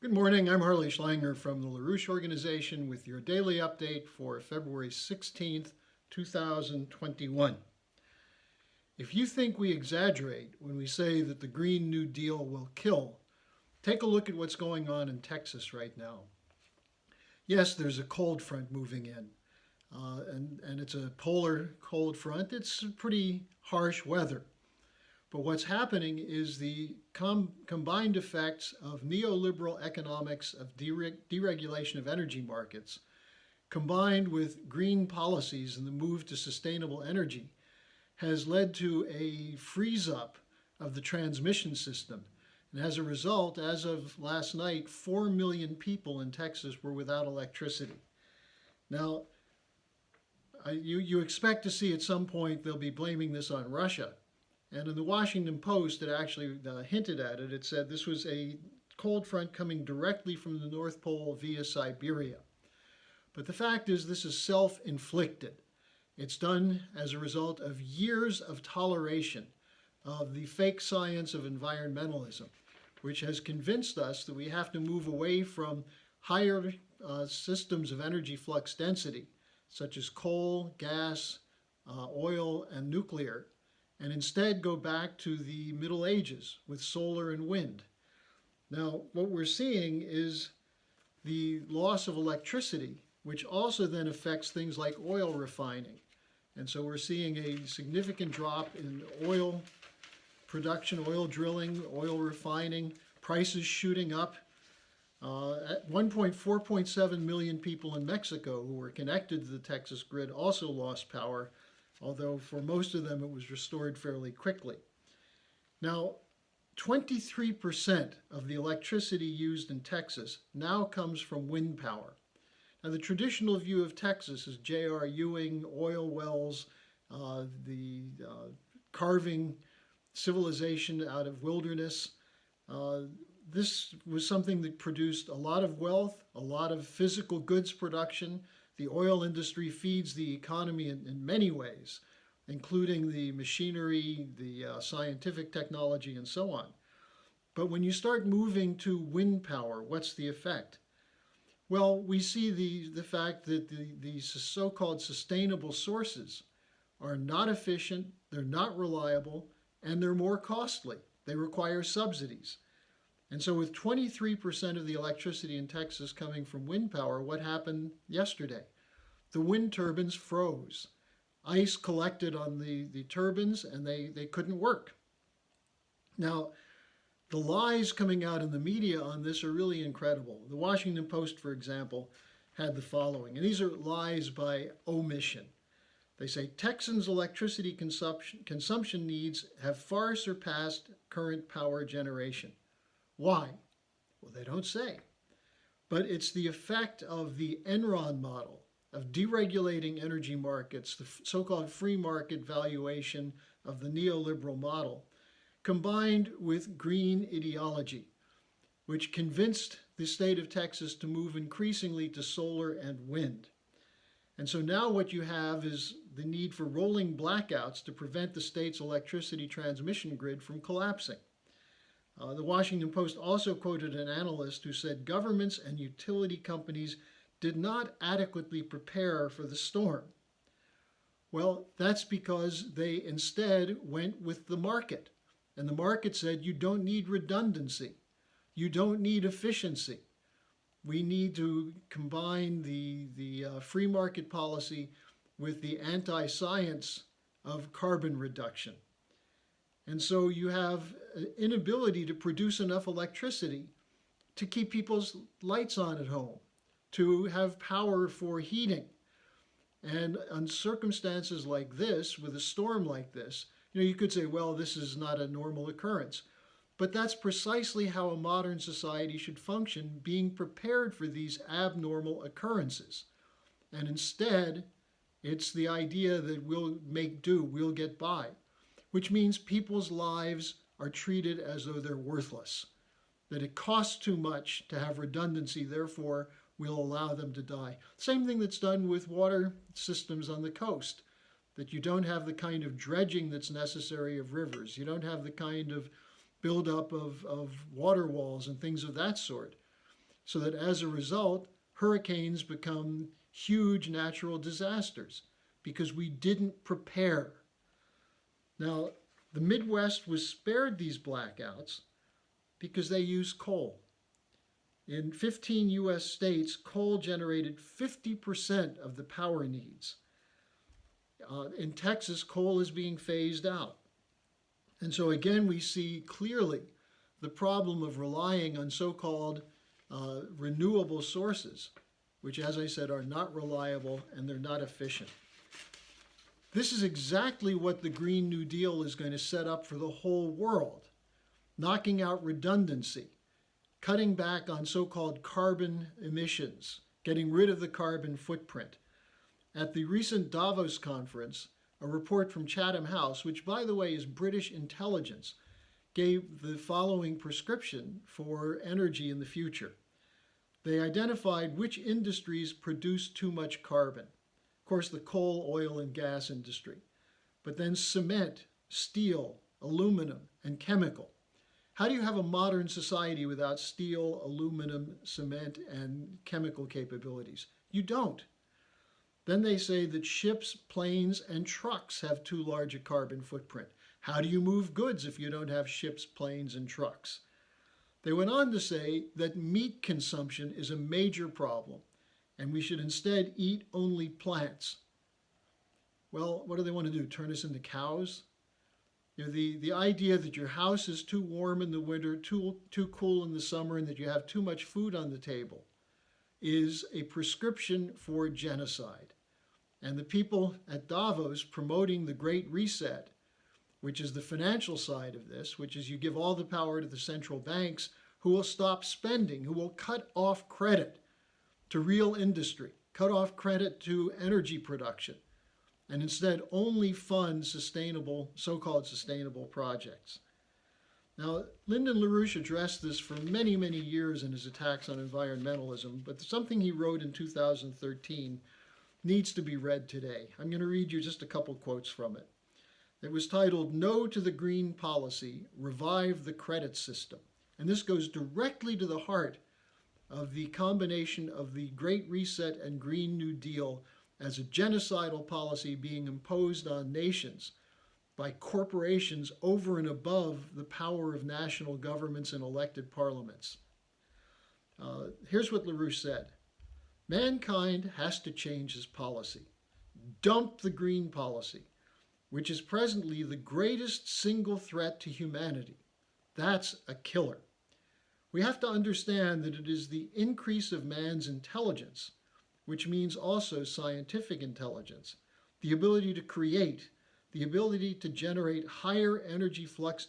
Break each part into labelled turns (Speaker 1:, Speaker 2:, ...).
Speaker 1: Good morning. I'm Harley Schlanger from the LaRouche Organization with your daily update for February 16th, 2021. If you think we exaggerate when we say that the Green New Deal will kill, take a look at what's going on in Texas right now. Yes, there's a cold front moving in, and it's a polar cold front. It's pretty harsh weather. But what's happening is the combined effects of neoliberal economics, of deregulation of energy markets, combined with green policies and the move to sustainable energy, has led to a freeze up of the transmission system. And as a result, as of last night, 4 million people in Texas were without electricity. Now, you expect to see at some point they'll be blaming this on Russia. And in the Washington Post, it actually hinted at it. It said this was a cold front coming directly from the North Pole via Siberia. But the fact is, this is self-inflicted. It's done as a result of years of toleration of the fake science of environmentalism, which has convinced us that we have to move away from higher systems of energy flux density, such as coal, gas, oil, and nuclear, and instead go back to the Middle Ages with solar and wind. Now, what we're seeing is the loss of electricity, which also then affects things like oil refining. And so we're seeing a significant drop in oil production, oil drilling, oil refining, prices shooting up. At 4.7 million people in Mexico who were connected to the Texas grid also lost power, although for most of them it was restored fairly quickly. Now, 23% of the electricity used in Texas now comes from wind power. Now, the traditional view of Texas is J.R. Ewing, oil wells, carving civilization out of wilderness. This was something that produced a lot of wealth, a lot of physical goods production. The oil industry feeds the economy in many ways, including the machinery, the scientific technology, and so on. But when you start moving to wind power, what's the effect? Well, we see the fact that the so-called sustainable sources are not efficient, they're not reliable, and they're more costly. They require subsidies. And so with 23% of the electricity in Texas coming from wind power, what happened yesterday? The wind turbines froze. Ice collected on the turbines and they couldn't work. Now, the lies coming out in the media on this are really incredible. The Washington Post, for example, had the following, and these are lies by omission. They say Texans' electricity consumption needs have far surpassed current power generation. Why? Well, they don't say. But it's the effect of the Enron model of deregulating energy markets, the so-called free market valuation of the neoliberal model, combined with green ideology, which convinced the state of Texas to move increasingly to solar and wind. And so now what you have is the need for rolling blackouts to prevent the state's electricity transmission grid from collapsing. The Washington Post also quoted an analyst who said governments and utility companies did not adequately prepare for the storm. Well, that's because they instead went with the market. And the market said you don't need redundancy. You don't need efficiency. We need to combine the free market policy with the anti-science of carbon reduction. And so you have an inability to produce enough electricity to keep people's lights on at home, to have power for heating. And on circumstances like this, with a storm like this, you could say, well, this is not a normal occurrence. But that's precisely how a modern society should function, being prepared for these abnormal occurrences. And instead, it's the idea that we'll make do, we'll get by, which means people's lives are treated as though they're worthless, that it costs too much to have redundancy, therefore we'll allow them to die. Same thing that's done with water systems on the coast, that you don't have the kind of dredging that's necessary of rivers. You don't have the kind of buildup of water walls and things of that sort. so that as a result, hurricanes become huge natural disasters because we didn't prepare. Now, the Midwest was spared these blackouts because they used coal. In 15 US states, coal generated 50% of the power needs. In Texas, coal is being phased out. And so again, we see clearly the problem of relying on so-called renewable sources, which, as I said, are not reliable and they're not efficient. This is exactly what the Green New Deal is going to set up for the whole world, knocking out redundancy, cutting back on so-called carbon emissions, getting rid of the carbon footprint. At the recent Davos conference, a report from Chatham House, which by the way is British intelligence, gave the following prescription for energy in the future. They identified which industries produce too much carbon. Of course, the coal, oil, and gas industry, but then cement, steel, aluminum, and chemical. How do you have a modern society without steel, aluminum, cement, and chemical capabilities? You don't. Then they say that ships, planes, and trucks have too large a carbon footprint. How do you move goods if you don't have ships, planes, and trucks? They went on to say that meat consumption is a major problem, and we should instead eat only plants. Well, what do they want to do? Turn us into cows? You know, the idea that your house is too warm in the winter, too cool in the summer, and that you have too much food on the table is a prescription for genocide. And the people at Davos promoting the Great Reset, which is the financial side of this, which is you give all the power to the central banks who will stop spending, who will cut off credit to real industry, cut off credit to energy production, and instead only fund sustainable, so-called sustainable projects. Now, Lyndon LaRouche addressed this for many, many years in his attacks on environmentalism, but something he wrote in 2013 needs to be read today. I'm going to read you just a couple quotes from it. It was titled, "No to the Green Policy, Revive the Credit System." And this goes directly to the heart of the combination of the Great Reset and Green New Deal as a genocidal policy being imposed on nations by corporations over and above the power of national governments and elected parliaments. Here's what LaRouche said. Mankind has to change his policy. Dump the green policy, which is presently the greatest single threat to humanity. That's a killer. We have to understand that it is the increase of man's intelligence, which means also scientific intelligence, the ability to create, the ability to generate higher energy flux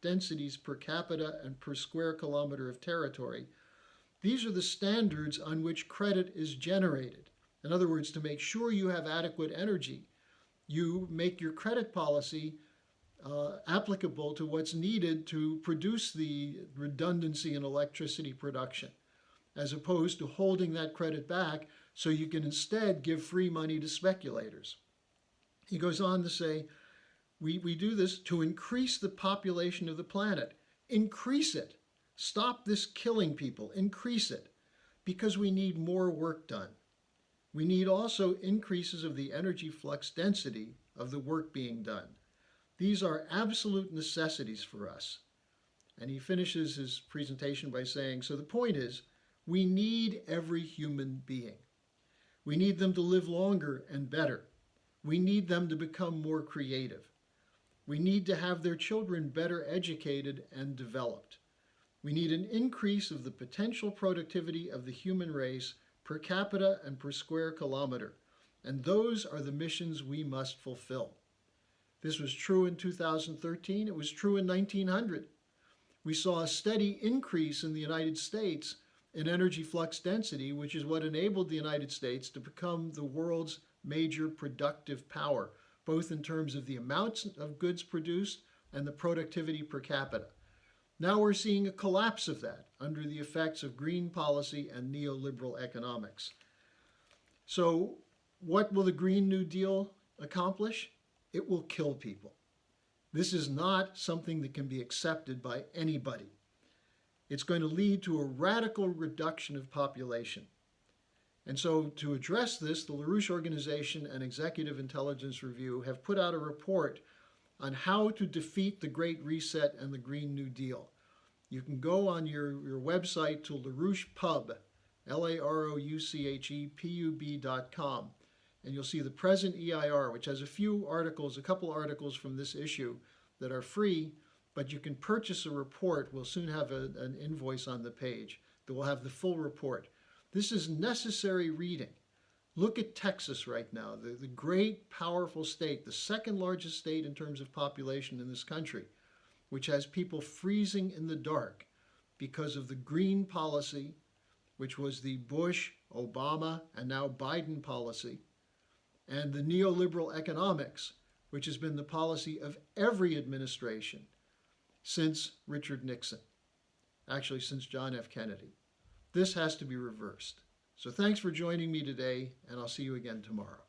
Speaker 1: densities per capita and per square kilometer of territory. These are the standards on which credit is generated. In other words, to make sure you have adequate energy, you make your credit policy applicable to what's needed to produce the redundancy in electricity production, as opposed to holding that credit back so you can instead give free money to speculators. He goes on to say, we do this to increase the population of the planet. Increase it. Stop this killing people. Increase it. Because we need more work done. We need also increases of the energy flux density of the work being done. These are absolute necessities for us. And he finishes his presentation by saying, so the point is, we need every human being. We need them to live longer and better. We need them to become more creative. We need to have their children better educated and developed. We need an increase of the potential productivity of the human race per capita and per square kilometer. And those are the missions we must fulfill. This was true in 2013. It was true in 1900. We saw a steady increase in the United States in energy flux density, which is what enabled the United States to become the world's major productive power, both in terms of the amounts of goods produced and the productivity per capita. Now we're seeing a collapse of that under the effects of green policy and neoliberal economics. So what will the Green New Deal accomplish? It will kill people. This is not something that can be accepted by anybody. It's going to lead to a radical reduction of population. And so, to address this, the LaRouche Organization and Executive Intelligence Review have put out a report on how to defeat the Great Reset and the Green New Deal. You can go on your website to LaRouchePub, LaRouchepub.com, and you'll see the present EIR, which has a couple articles from this issue that are free, but you can purchase a report. We'll soon have an invoice on the page that will have the full report. This is necessary reading. Look at Texas right now, the great, powerful state, the second largest state in terms of population in this country, which has people freezing in the dark because of the green policy, which was the Bush, Obama, and now Biden policy, and the neoliberal economics, which has been the policy of every administration since Richard Nixon, actually since John F. Kennedy. This has to be reversed. So thanks for joining me today, and I'll see you again tomorrow.